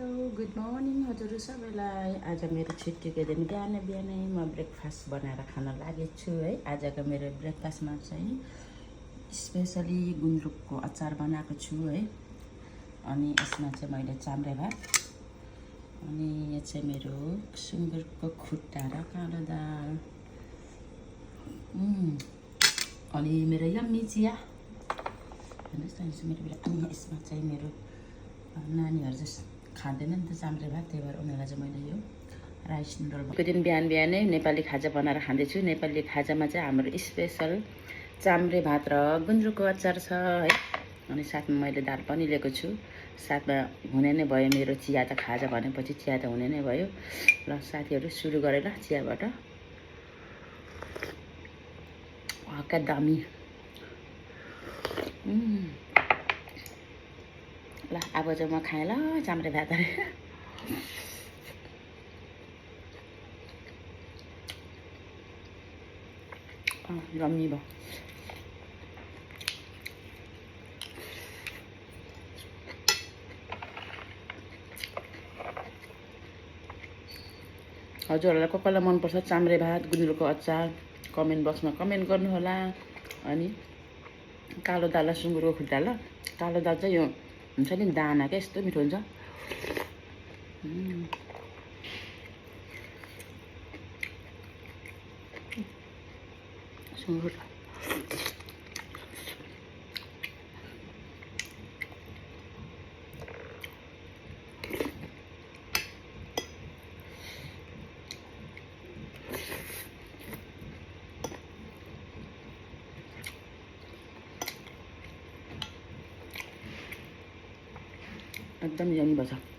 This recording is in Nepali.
हेलो गुड मर्निङ हजुर सबैलाई। आज मेरो छुट्टीको दिन बिहानै म ब्रेकफास्ट बनाएर खान लागेको छु है। आजको मेरो ब्रेकफास्टमा चाहिँ स्पेसली गुन्द्रुकको अचार बनाएको छु है। अनि यसमा चाहिँ मैले चाम्रे भात, अनि यो चाहिँ मेरो सुँगुरको खुट्टा र कालो दाल, अनि मेरो यम्मी चिया। हेर्नुहोस् न मेरो यसमा चाहिँ मेरो नानीहरू चाहिँ खाँदैन नि त चाम्रे भात, त्यही भएर उनीहरूलाई चाहिँ मैले यो राइस नुडल भएको दिन बिहानै नेपाली खाजा बनाएर खाँदैछु। नेपाली खाजामा चाहिँ हाम्रो स्पेसल चाम्रे भात र गुन्द्रुकको अचार छ है। अनि साथमा मैले दाल पनि लिएको छु। साथमा हुने नै भयो मेरो चिया, त खाजा भनेपछि चिया त हुने नै भयो। ल साथीहरू सुरु गरेर चियाबाट। हक्का दामी। ल अब चाहिँ म खाएँ ल चाम्रे भात। यम्मी भयो। हजुरहरूलाई कसलाई मनपर्छ चाम्रे भात गुन्द्रुकको अचार कमेन्ट बक्समा कमेन्ट गर्नुहोला। अनि कालो दाल र सुँगुरको खुट्टा। ल कालो दाल चाहिँ यो हुन्छ नि दाना क्या, यस्तो मिठो हुन्छ। सुँगुर एकदम यम्मी भन्छ।